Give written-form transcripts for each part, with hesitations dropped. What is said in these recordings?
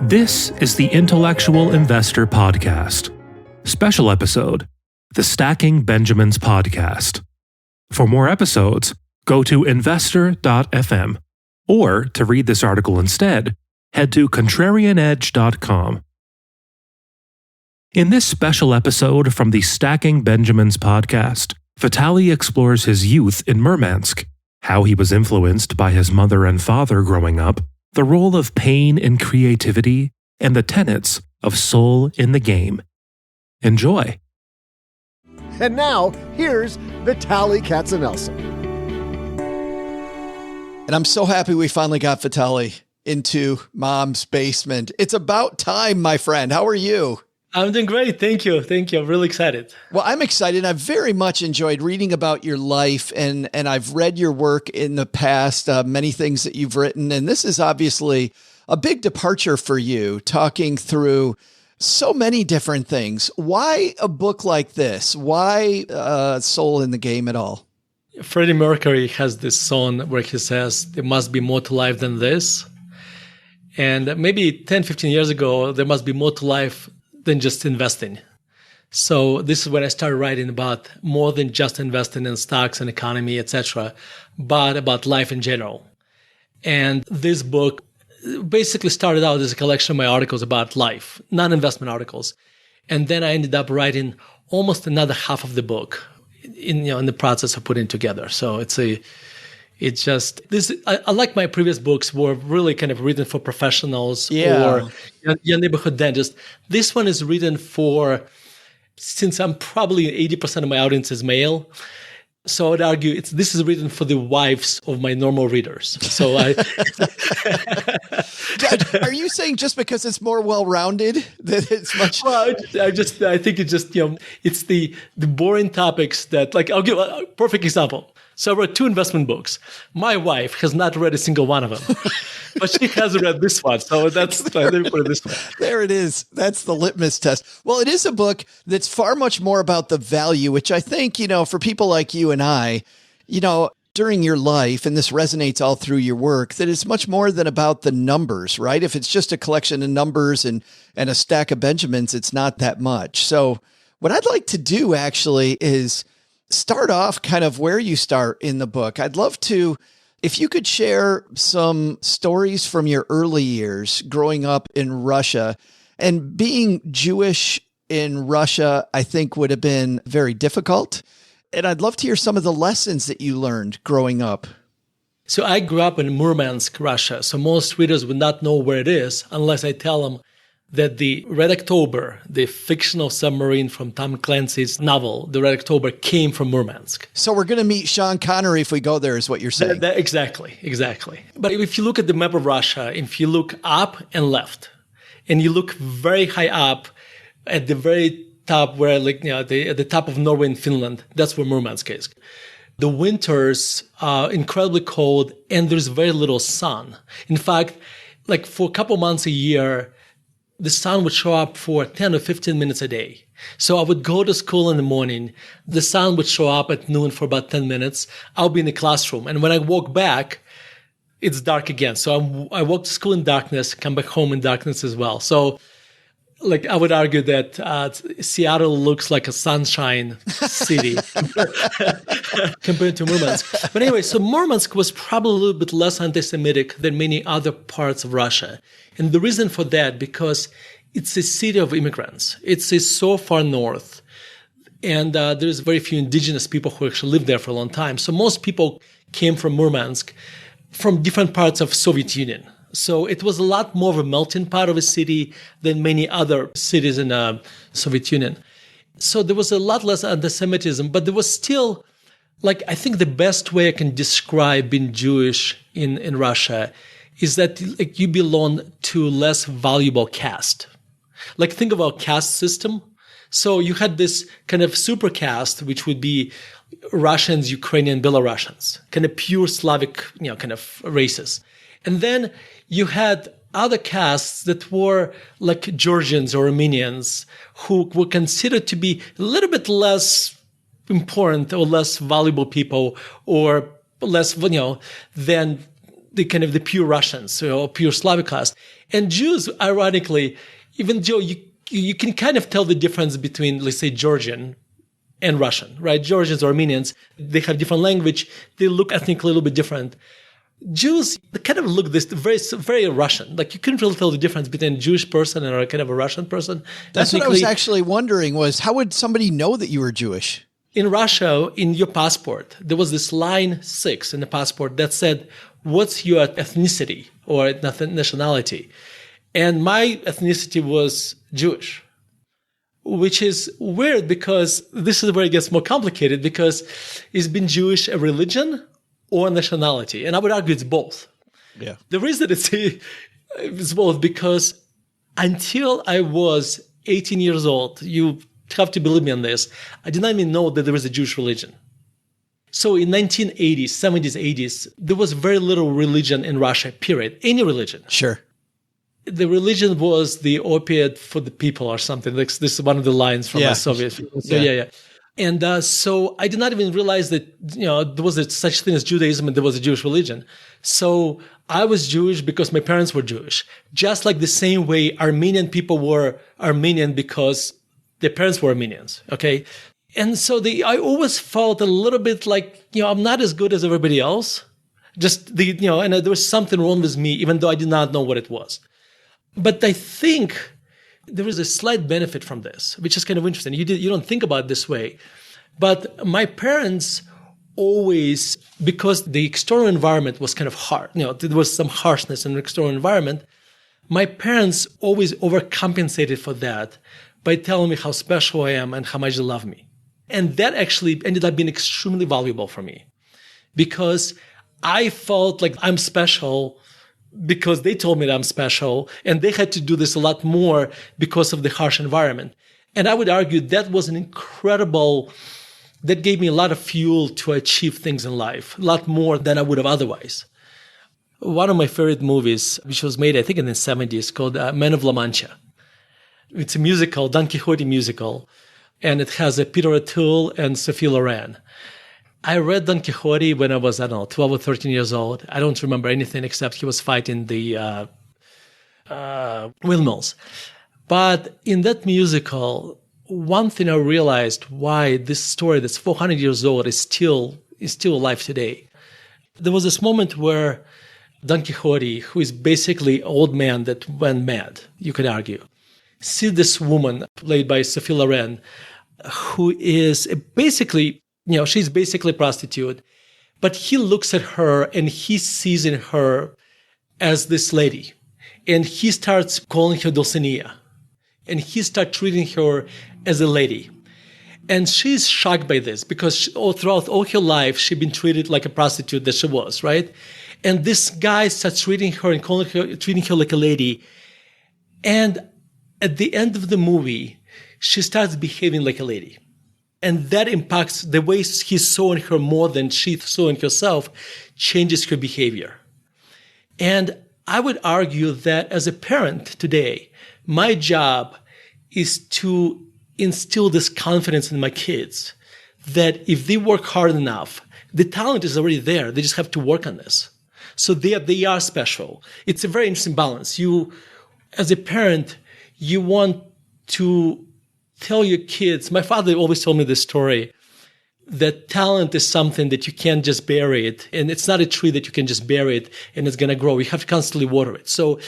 This is the Intellectual Investor Podcast. Special episode, the Stacking Benjamins Podcast. For more episodes, go to investor.fm, or to read this article instead, head to contrarianedge.com. In this special episode from the Stacking Benjamins Podcast, Vitaliy explores his youth in Murmansk, how he was influenced by his mother and father growing up, the role of pain in creativity, and the tenets of soul in the game. Enjoy. And now, here's Vitaliy Katsenelson. And I'm so happy we finally got Vitaliy into Mom's basement. It's about time, my friend. How are you? I'm doing great. Thank you. I'm really excited. Well, I'm excited. I've very much enjoyed reading about your life, and I've read your work in the past, many things that you've written. And this is obviously a big departure for you, talking through so many different things. Why a book like this? Why soul in the game at all? Freddie Mercury has this song where he says, there must be more to life than this. And maybe 10, 15 years ago, there must be more to life than just investing. So this is when I started writing about more than just investing in stocks and economy, etc., but about life in general. And this book basically started out as a collection of my articles about life, non-investment articles. And then I ended up writing almost another half of the book in the process of putting it together. So I like my previous books were really kind of written for professionals or your neighborhood dentist. This one is written for, since I'm probably 80% of my audience is male, so I would argue this is written for the wives of my normal readers. So Are you saying just because it's more well-rounded that it's much? Well, I think it's just, it's the boring topics that, like, I'll give a perfect example. So I wrote 2 investment books. My wife has not read a single one of them, but she has read this one. So let me put it this way. There it is. That's the litmus test. Well, it is a book that's far much more about the value, which I think, for people like you and I, during your life, and this resonates all through your work, that it's much more than about the numbers, right? If it's just a collection of numbers and a stack of Benjamins, it's not that much. So what I'd like to do actually is start off kind of where you start in the book. I'd love to, if you could share some stories from your early years growing up in Russia. And being Jewish in Russia, I think would have been very difficult. And I'd love to hear some of the lessons that you learned growing up. So I grew up in Murmansk, Russia. So most readers would not know where it is unless I tell them that the Red October, the fictional submarine from Tom Clancy's novel, The Red October, came from Murmansk. So we're going to meet Sean Connery if we go there, is what you're saying. Exactly. But if you look at the map of Russia, if you look up and left, and you look very high up at the very top where, at the top of Norway and Finland, that's where Murmansk is. The winters are incredibly cold, and there's very little sun. In fact, for a couple months a year, the sun would show up for 10 or 15 minutes a day. So I would go to school in the morning. The sun would show up at noon for about 10 minutes. I'll be in the classroom. And when I walk back, it's dark again. So I walk to school in darkness, come back home in darkness as well. So I would argue that Seattle looks like a sunshine city compared to Murmansk. But anyway, so Murmansk was probably a little bit less anti-Semitic than many other parts of Russia. And the reason for that, because it's a city of immigrants. It's so far north. And there's very few indigenous people who actually lived there for a long time. So most people came from Murmansk from different parts of Soviet Union. So it was a lot more of a melting pot of a city than many other cities in the Soviet Union. So there was a lot less anti-Semitism, but there was still, I think the best way I can describe being Jewish in Russia is that you belong to less valuable caste. Think of our caste system. So you had this kind of super caste, which would be Russians, Ukrainian, Belarusians, kind of pure Slavic, kind of races. And then you had other castes that were like Georgians or Armenians who were considered to be a little bit less important or less valuable people or less, than the kind of the pure Russians, or pure Slavic caste. And Jews, ironically, even though you can kind of tell the difference between, let's say, Georgian and Russian, right? Georgians or Armenians, they have different language. They look ethnically a little bit different. Jews, they kind of look this very, very Russian. Like you couldn't really tell the difference between a Jewish person and a kind of a Russian person. That's what I was actually wondering was, how would somebody know that you were Jewish? In Russia, in your passport, there was this line 6 in the passport that said, what's your ethnicity or nationality? And my ethnicity was Jewish, which is weird because this is where it gets more complicated, because is being Jewish a religion or nationality? And I would argue it's both. Yeah. The reason it's both because until I was 18 years old, you have to believe me on this, I did not even know that there was a Jewish religion. So in 1980s, 70s, 80s, there was very little religion in Russia, period. Any religion. Sure. The religion was the opiate for the people or something. Like, this is one of the lines from the Soviet. So, yeah. And so I did not even realize that, there was such thing as Judaism and there was a Jewish religion. So I was Jewish because my parents were Jewish. Just like the same way Armenian people were Armenian because their parents were Armenians, okay? And so I always felt a little bit like, I'm not as good as everybody else. Just and there was something wrong with me, even though I did not know what it was. But I think there is a slight benefit from this, which is kind of interesting. You don't think about it this way. But my parents always, because the external environment was kind of hard, there was some harshness in the external environment, my parents always overcompensated for that by telling me how special I am and how much they love me. And that actually ended up being extremely valuable for me because I felt like I'm special because they told me that I'm special, and they had to do this a lot more because of the harsh environment. And I would argue that was that gave me a lot of fuel to achieve things in life, a lot more than I would have otherwise. One of my favorite movies, which was made, I think, in the 70s, called Men of La Mancha. It's a musical, Don Quixote musical, and it has Peter O'Toole and Sophie Loren. I read Don Quixote when I was, 12 or 13 years old. I don't remember anything except he was fighting the windmills. But in that musical, one thing I realized why this story that's 400 years old is still alive today. There was this moment where Don Quixote, who is basically an old man that went mad, you could argue, see this woman played by Sophie Loren, who is basically, she's basically a prostitute, but he looks at her and he sees in her as this lady. And he starts calling her Dulcinea. And he starts treating her as a lady. And she's shocked by this because throughout all her life, she'd been treated like a prostitute that she was, right? And this guy starts treating her and treating her like a lady. And at the end of the movie, she starts behaving like a lady. And that impacts the way he saw in her more than she saw in herself, changes her behavior. And I would argue that as a parent today, my job is to instill this confidence in my kids that if they work hard enough, the talent is already there. They just have to work on this. So they are special. It's a very interesting balance. You, as a parent, you want to tell your kids. My father always told me this story that talent is something that you can't just bury it. And it's not a tree that you can just bury it and it's going to grow. You have to constantly water it. So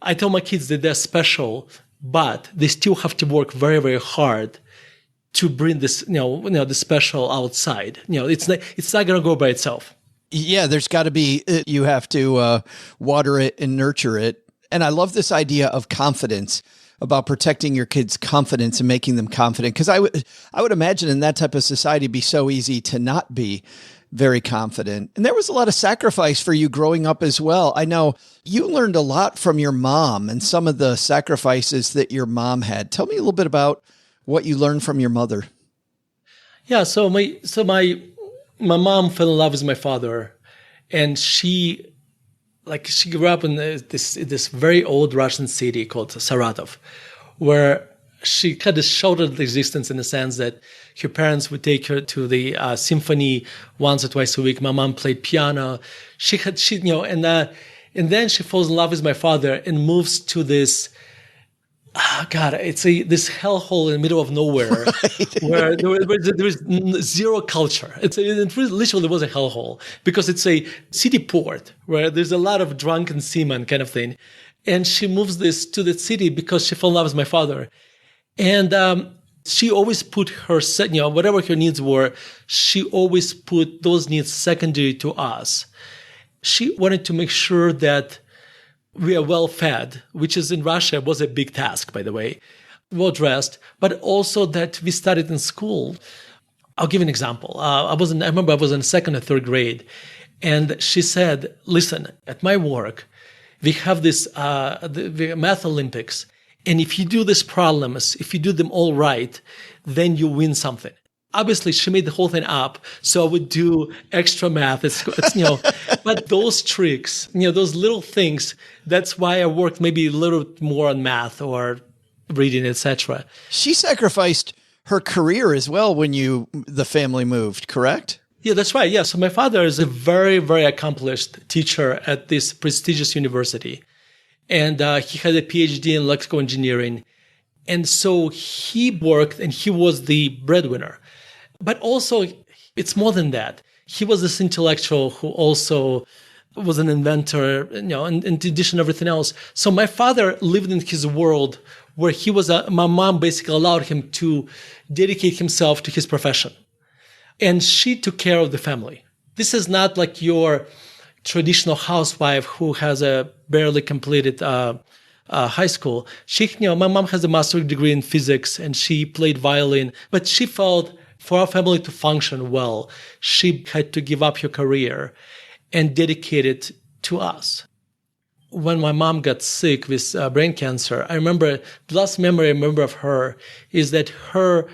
I tell my kids that they're special, but they still have to work very, very hard to bring this, the special outside. It's not going to grow by itself. Yeah, there's got to be, you have to water it and nurture it. And I love this idea of confidence, about protecting your kids' confidence and making them confident. Because I would imagine in that type of society, it'd be so easy to not be very confident. And there was a lot of sacrifice for you growing up as well. I know you learned a lot from your mom and some of the sacrifices that your mom had. Tell me a little bit about what you learned from your mother. Yeah, so my mom fell in love with my father, and she grew up in this very old Russian city called Saratov, where she had a sheltered existence in the sense that her parents would take her to the symphony once or twice a week. My mom played piano. And then she falls in love with my father and moves to this. It's this hellhole in the middle of nowhere, right, where there is zero culture. It literally was a hellhole because it's a city port where there's a lot of drunken seamen kind of thing. And she moves this to the city because she fell in love with my father. And she always put her, whatever her needs were, she always put those needs secondary to us. She wanted to make sure that we are well fed, which is in Russia was a big task, by the way, well dressed, but also that we studied in school. I'll give an example. I remember I was in second or third grade, and she said, listen, at my work, we have the math Olympics. And if you do these problems, if you do them all right, then you win something. Obviously, she made the whole thing up, so I would do extra math. But those tricks, those little things, that's why I worked maybe a little more on math or reading, etc. She sacrificed her career as well when the family moved, correct? Yeah, that's right. Yeah. So my father is a very, very accomplished teacher at this prestigious university. And he had a PhD in electrical engineering. And so he worked and he was the breadwinner. But also, it's more than that. He was this intellectual who also was an inventor, in addition to everything else. So my father lived in his world where my mom basically allowed him to dedicate himself to his profession. And she took care of the family. This is not like your traditional housewife who has a barely completed high school. My mom has a master's degree in physics and she played violin, but she felt for our family to function well, she had to give up her career and dedicate it to us. When my mom got sick with brain cancer, I remember, the last memory I remember of her is that her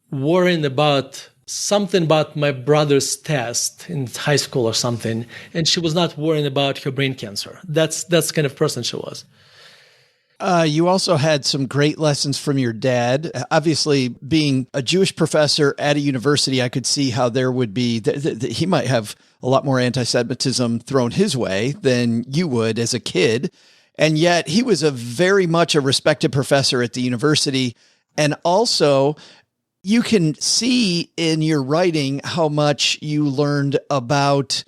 worrying about something about my brother's test in high school or something, and she was not worrying about her brain cancer. That's the kind of person she was. You also had some great lessons from your dad. Obviously, being a Jewish professor at a university, I could see how there would be, he might have a lot more anti-Semitism thrown his way than you would as a kid. And yet he was very much a respected professor at the university. And also, you can see in your writing how much you learned about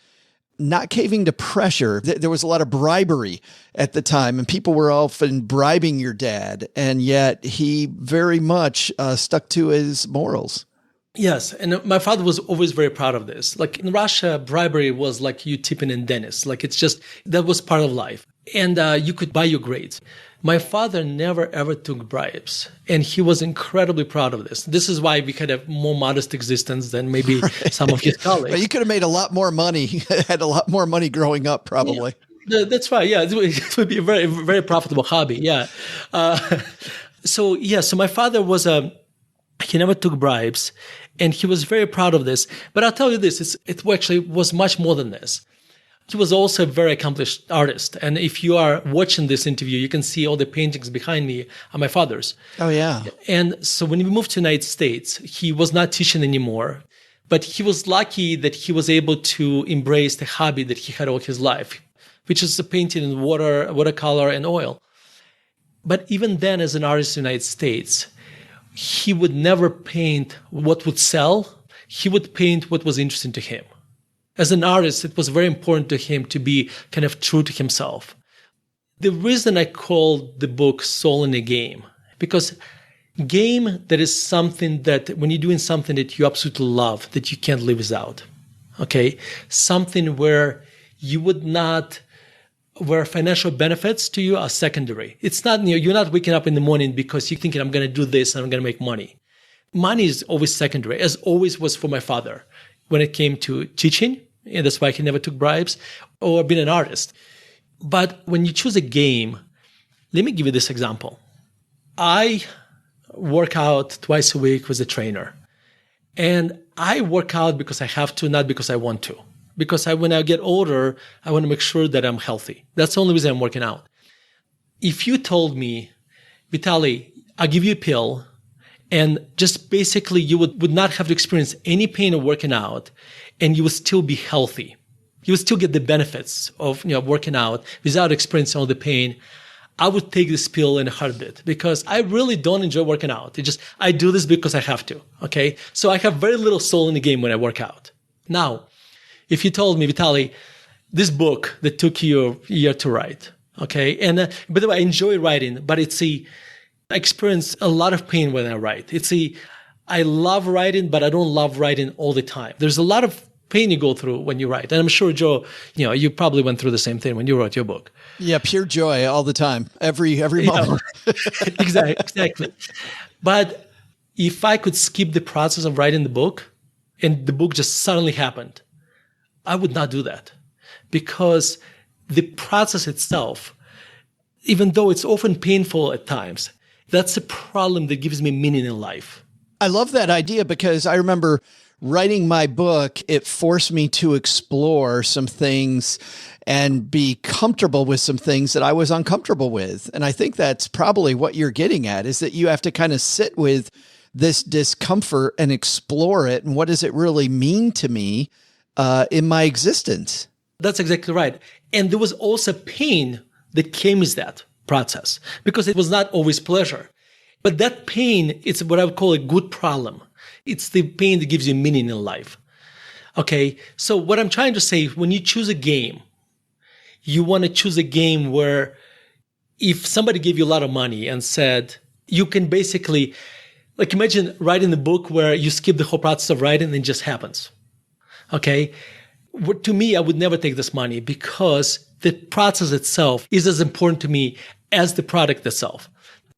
not caving to pressure. There was a lot of bribery at the time, and people were often bribing your dad, and yet he very much stuck to his morals. Yes, and my father was always very proud of this. Like in Russia, bribery was like you tipping in dentists. Like that was part of life. And you could buy your grades. My father never, ever took bribes. And he was incredibly proud of this. This is why we had a more modest existence than maybe some of his colleagues. But you could have made a lot more money, had a lot more money growing up, probably. Yeah, that's right. Yeah, it would be a very, very profitable hobby. Yeah. So my father he never took bribes. And he was very proud of this. But I'll tell you this, it actually was much more than this. He was also a very accomplished artist. And if you are watching this interview, you can see all the paintings behind me are my father's. Oh, yeah. And so when we moved to the United States, he was not teaching anymore. But he was lucky that he was able to embrace the hobby that he had all his life, which is the painting in watercolor and oil. But even then, as an artist in the United States, he would never paint what would sell. He would paint what was interesting to him. As an artist, it was very important to him to be kind of true to himself. The reason I called the book Soul in a Game, because game, that is something that when you're doing something that you absolutely love, that you can't live without, okay? Something where where financial benefits to you are secondary. It's not, you're not waking up in the morning because you're thinking, I'm going to do this and I'm going to make money. Money is always secondary, as always was for my father when it came to teaching. And that's why he never took bribes, or being an artist. But when you choose a game, let me give you this example. I work out twice a week with a trainer. And I work out because I have to, not because I want to. Because when I get older, I want to make sure that I'm healthy. That's the only reason I'm working out. If you told me, Vitaliy, I'll give you a pill, and just basically you would not have to experience any pain of working out, and you would still be healthy. You would still get the benefits of working out without experiencing all the pain. I would take this pill in a heartbeat because I really don't enjoy working out. I do this because I have to. Okay. So I have very little soul in the game when I work out. Now, if you told me, Vitaliy, this book that took you a year to write, okay. And by the way, I enjoy writing, but I experience a lot of pain when I write. I love writing, but I don't love writing all the time. There's a lot of pain you go through when you write. And I'm sure, Joe, you probably went through the same thing when you wrote your book. Yeah, pure joy all the time, every moment. Exactly. But if I could skip the process of writing the book and the book just suddenly happened, I would not do that because the process itself, even though it's often painful at times, that's a problem that gives me meaning in life. I love that idea because I remember writing my book, it forced me to explore some things and be comfortable with some things that I was uncomfortable with. And I think that's probably what you're getting at, is that you have to kind of sit with this discomfort and explore it. And what does it really mean to me in my existence? That's exactly right. And there was also pain that came with that process because it was not always pleasure. But that pain, it's what I would call a good problem. It's the pain that gives you meaning in life. Okay. So what I'm trying to say, when you choose a game, you want to choose a game where if somebody gave you a lot of money and said, you can basically, like imagine writing the book where you skip the whole process of writing and it just happens. Okay. To me, I would never take this money because the process itself is as important to me as the product itself.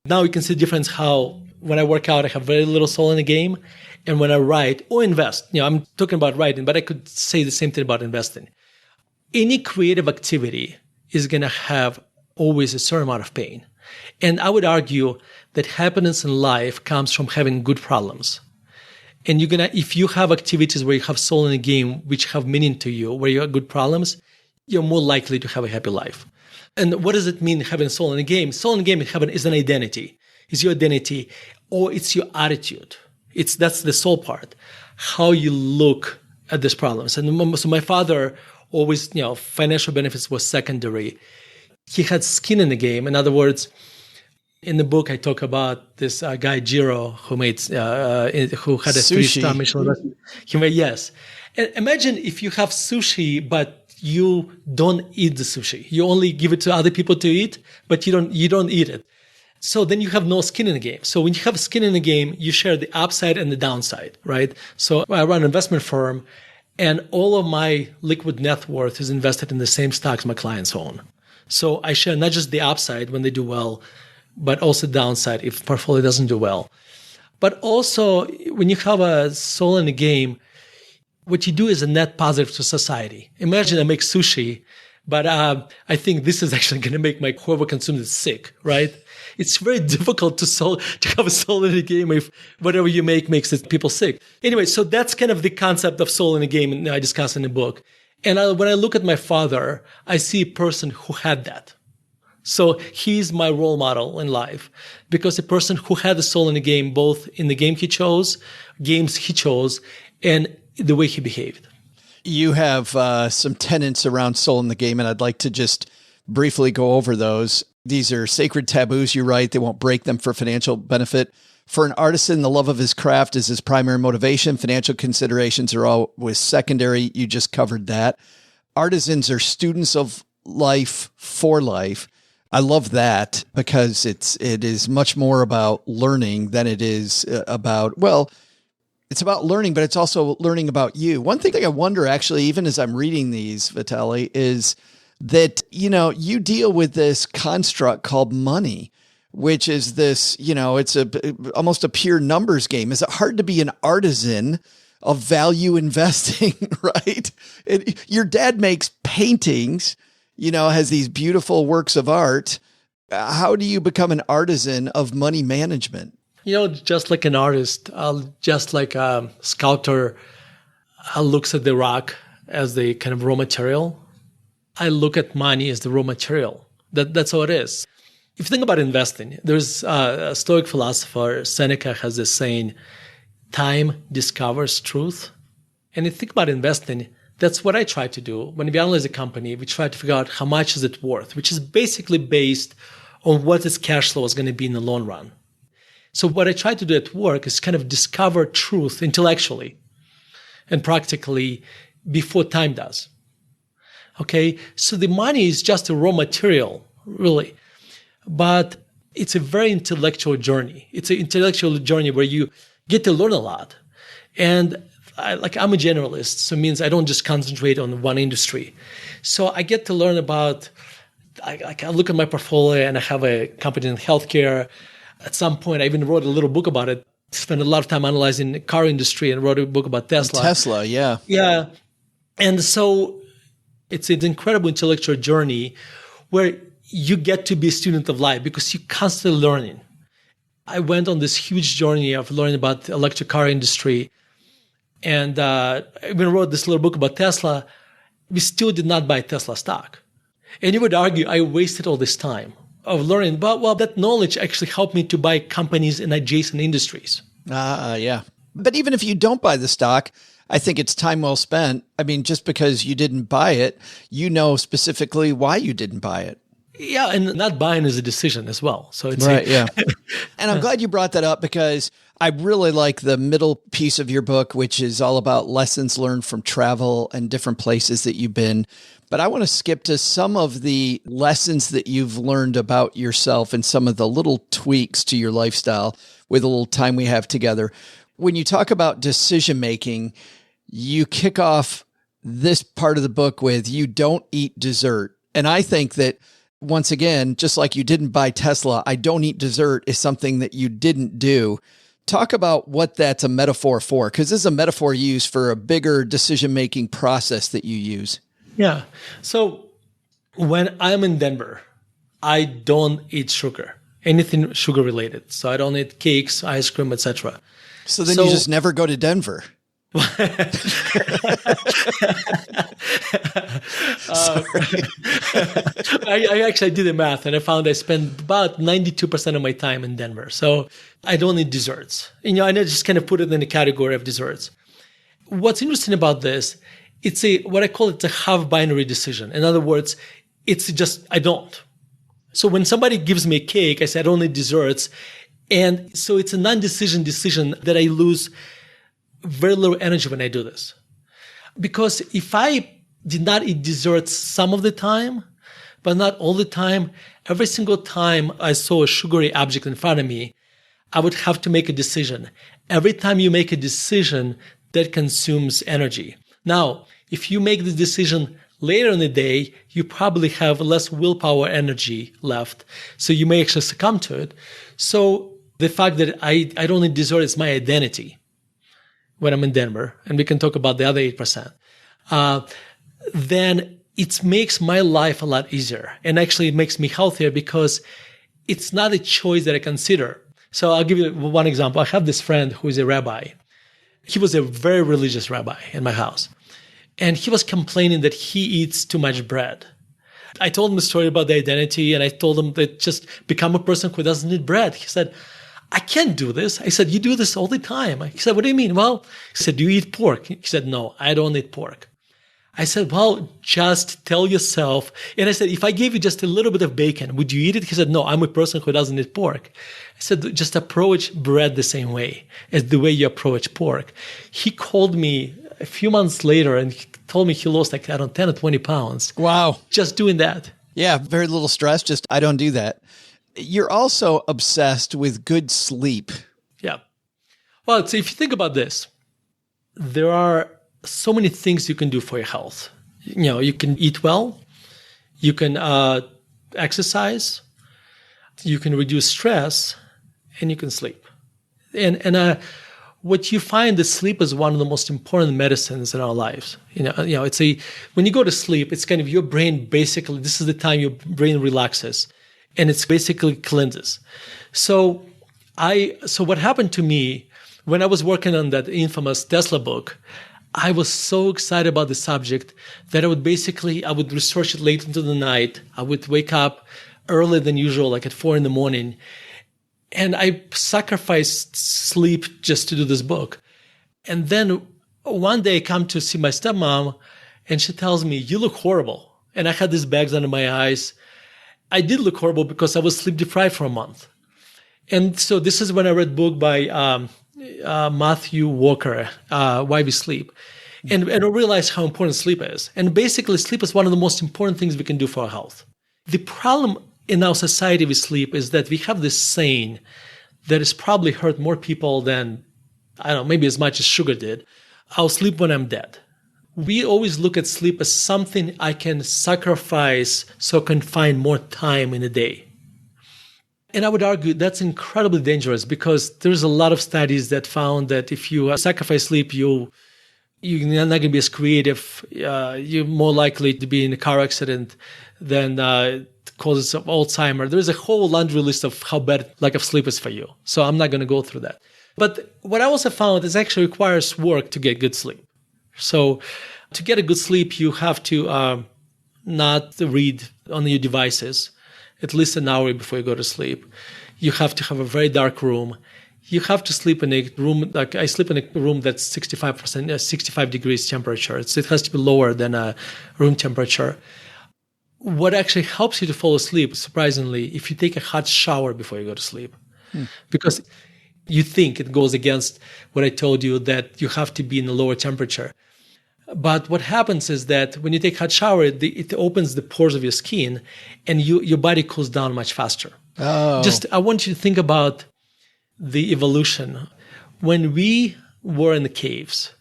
Now you can see the difference how when I work out, I have very little soul in the game. And when I write or invest, I'm talking about writing, but I could say the same thing about investing. Any creative activity is going to have always a certain amount of pain. And I would argue that happiness in life comes from having good problems. And if you have activities where you have soul in the game, which have meaning to you, where you have good problems, you're more likely to have a happy life. And what does it mean having soul in the game? Soul in the game is an identity. It's your identity or it's your attitude. That's the soul part, how you look at these problems. And so my father always, financial benefits was secondary. He had skin in the game. In other words, in the book, I talk about this guy, Jiro, who had a 3-star Michelin restaurant. He made, yes. And imagine if you have sushi, but you don't eat the sushi. You only give it to other people to eat, but you don't eat it. So then you have no skin in the game. So when you have skin in the game, you share the upside and the downside, right? So I run an investment firm and all of my liquid net worth is invested in the same stocks my clients own. So I share not just the upside when they do well, but also the downside if portfolio doesn't do well. But also when you have a soul in the game, what you do is a net positive to society. Imagine I make sushi, but I think this is actually going to make whoever consumes it sick, right? It's very difficult to have a soul in the game if whatever you make makes people sick. Anyway, so that's kind of the concept of soul in the game and I discuss in the book. And when I look at my father, I see a person who had that. So he's my role model in life because a person who had the soul in the game, both in the games he chose, and the way he behaved. You have some tenets around soul in the game, and I'd like to just briefly go over those. These are sacred taboos, you write. They won't break them for financial benefit. For an artisan, the love of his craft is his primary motivation. Financial considerations are always secondary. You just covered that. Artisans are students of life for life. I love that because it is much more about learning than it is about, it's about learning, but it's also learning about you. One thing I wonder, actually, even as I'm reading these, Vitaliy, is that, you deal with this construct called money, which is this, it's almost a pure numbers game. Is it hard to be an artisan of value investing, right? Your dad makes paintings, has these beautiful works of art. How do you become an artisan of money management? Just like an artist, just like a sculptor looks at the rock as the kind of raw material, I look at money as the raw material. That's how it is. If you think about investing, there's a Stoic philosopher, Seneca, has this saying, time discovers truth. And if you think about investing, that's what I try to do. When we analyze a company, we try to figure out how much is it worth, which is basically based on what its cash flow is going to be in the long run. So what I try to do at work is kind of discover truth intellectually and practically before time does. Okay, so the money is just a raw material, really. But it's a very intellectual journey. It's an intellectual journey where you get to learn a lot. And I'm a generalist, so it means I don't just concentrate on one industry. So I get to learn about, I look at my portfolio and I have a company in healthcare. At some point, I even wrote a little book about it. Spent a lot of time analyzing the car industry and wrote a book about Tesla. Tesla, yeah. Yeah. And so it's an incredible intellectual journey where you get to be a student of life because you're constantly learning. I went on this huge journey of learning about the electric car industry. And I even wrote this little book about Tesla. We still did not buy Tesla stock. And you would argue I wasted all this time of learning. But, well, that knowledge actually helped me to buy companies in adjacent industries. Yeah. But even if you don't buy the stock, I think it's time well spent. I mean, just because you didn't buy it, you know specifically why you didn't buy it. Yeah, and not buying is a decision as well. So it's right, yeah. And I'm glad you brought that up because I really like the middle piece of your book, which is all about lessons learned from travel and different places that you've been. But I want to skip to some of the lessons that you've learned about yourself and some of the little tweaks to your lifestyle with a little time we have together. When you talk about decision making, you kick off this part of the book with you don't eat dessert. And I think that once again, just like you didn't buy Tesla, I don't eat dessert is something that you didn't do. Talk about what that's a metaphor for, because this is a metaphor used for a bigger decision-making process that you use. Yeah. So when I'm in Denver, I don't eat sugar, anything sugar related. So I don't eat cakes, ice cream, etc. So then you just never go to Denver. I actually did the math and I found I spend about 92% of my time in Denver. So I don't eat desserts. And I just kind of put it in the category of desserts. What's interesting about this, it's what I call it a half binary decision. In other words, it's just, I don't. So when somebody gives me a cake, I say, I don't eat desserts. And so it's a non-decision decision that I lose very little energy when I do this. Because if I did not eat desserts some of the time, but not all the time, every single time I saw a sugary object in front of me, I would have to make a decision. Every time you make a decision, that consumes energy. Now, if you make the decision later in the day, you probably have less willpower energy left. So you may actually succumb to it. So the fact that I don't eat dessert is my identity when I'm in Denver, and we can talk about the other 8%, then it makes my life a lot easier. And actually it makes me healthier because it's not a choice that I consider. So I'll give you one example. I have this friend who is a rabbi. He was a very religious rabbi in my house. And he was complaining that he eats too much bread. I told him a story about the identity, and I told him that just become a person who doesn't eat bread. He said, I can't do this. I said, you do this all the time. He said, what do you mean? Well, he said, do you eat pork? He said, no, I don't eat pork. I said, well, just tell yourself. And I said, if I gave you just a little bit of bacon, would you eat it? He said, no, I'm a person who doesn't eat pork. I said, just approach bread the same way as the way you approach pork. He called me a few months later and he told me he lost 10 or 20 pounds. Wow. Just doing that. Yeah, very little stress. Just, I don't do that. You're also obsessed with good sleep. Yeah. Well, so if you think about this, there are so many things you can do for your health. You can eat well, you can exercise, you can reduce stress, and you can sleep. And what you find that sleep is one of the most important medicines in our lives. It's when you go to sleep, it's kind of your brain basically, this is the time your brain relaxes. And it's basically cleanses. So what happened to me when I was working on that infamous Tesla book, I was so excited about the subject that I would research it late into the night. I would wake up earlier than usual, like at 4 a.m. And I sacrificed sleep just to do this book. And then one day I come to see my stepmom, and she tells me, "You look horrible." And I had these bags under my eyes. I did look horrible because I was sleep deprived for a month. And so this is when I read a book by Matthew Walker, Why We Sleep. And I realized how important sleep is. And basically, sleep is one of the most important things we can do for our health. The problem in our society with sleep is that we have this saying that has probably hurt more people than, I don't know, maybe as much as sugar did. I'll sleep when I'm dead. We always look at sleep as something I can sacrifice so I can find more time in a day. And I would argue that's incredibly dangerous because there's a lot of studies that found that if you sacrifice sleep, you're not going to be as creative. You're more likely to be in a car accident than causes of Alzheimer's. There's a whole laundry list of how bad lack of sleep is for you. So I'm not going to go through that. But what I also found is actually requires work to get good sleep. So to get a good sleep, you have to not read on your devices at least an hour before you go to sleep. You have to have a very dark room. You have to sleep in a room, like I sleep in a room that's 65 degrees temperature. It has to be lower than a room temperature. What actually helps you to fall asleep, surprisingly, if you take a hot shower before you go to sleep. Because you think it goes against what I told you that you have to be in a lower temperature. But what happens is that when you take a hot shower, it opens the pores of your skin and your body cools down much faster. Oh. I want you to think about the evolution. When we were in the caves,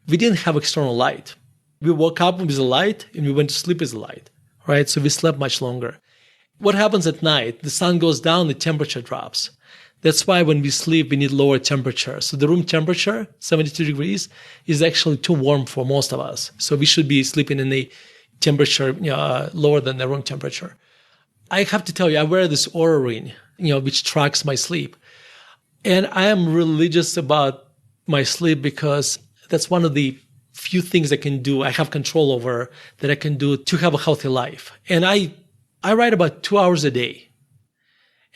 we didn't have external light. We woke up with a light and we went to sleep with a light, right? So we slept much longer. What happens at night? The sun goes down, the temperature drops. That's why when we sleep, we need lower temperature. So the room temperature, 72 degrees, is actually too warm for most of us. So we should be sleeping in a temperature lower than the room temperature. I have to tell you, I wear this Oura ring, which tracks my sleep. And I am religious about my sleep because that's one of the few things I can do, I have control over, that I can do to have a healthy life. And I write about 2 hours a day.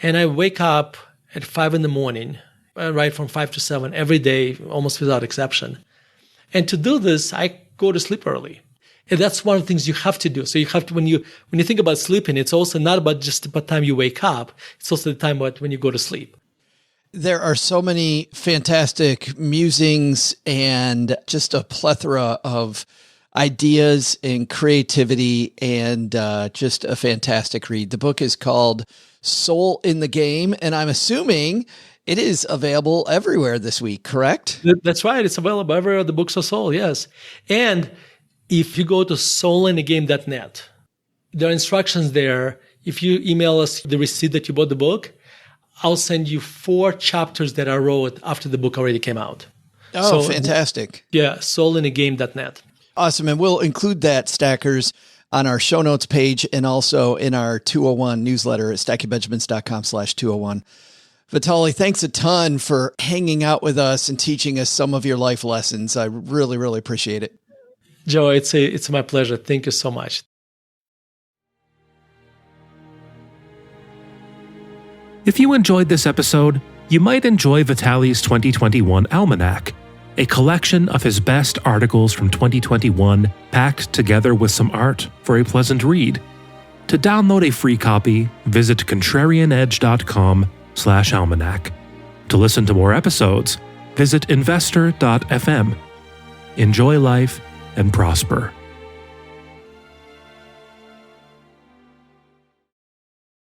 And I wake up at 5 a.m. I write from 5 to 7 every day, almost without exception. And to do this, I go to sleep early. And that's one of the things you have to do. So you have to, when you think about sleeping, it's also not about just the time you wake up. It's also the time when you go to sleep. There are so many fantastic musings and just a plethora of ideas and creativity and just a fantastic read. The book is called Soul in the Game, and I'm assuming it is available everywhere this week, correct? That's right. It's available everywhere the books are sold, yes. And if you go to soulinthegame.net, there are instructions there. If you email us the receipt that you bought the book, I'll send you 4 chapters that I wrote after the book already came out. Oh, so, fantastic. Yeah, soulinthegame.net. Awesome. And we'll include that, Stackers, on our show notes page and also in our 201 newsletter at stackingbenjamins.com/201. Vitaliy, thanks a ton for hanging out with us and teaching us some of your life lessons. I really, really appreciate it. Joe, it's my pleasure. Thank you so much. If you enjoyed this episode, you might enjoy Vitaliy's 2021 Almanac, a collection of his best articles from 2021 packed together with some art for a pleasant read. To download a free copy, visit contrarianedge.com/almanac. To listen to more episodes, visit investor.fm. Enjoy life and prosper.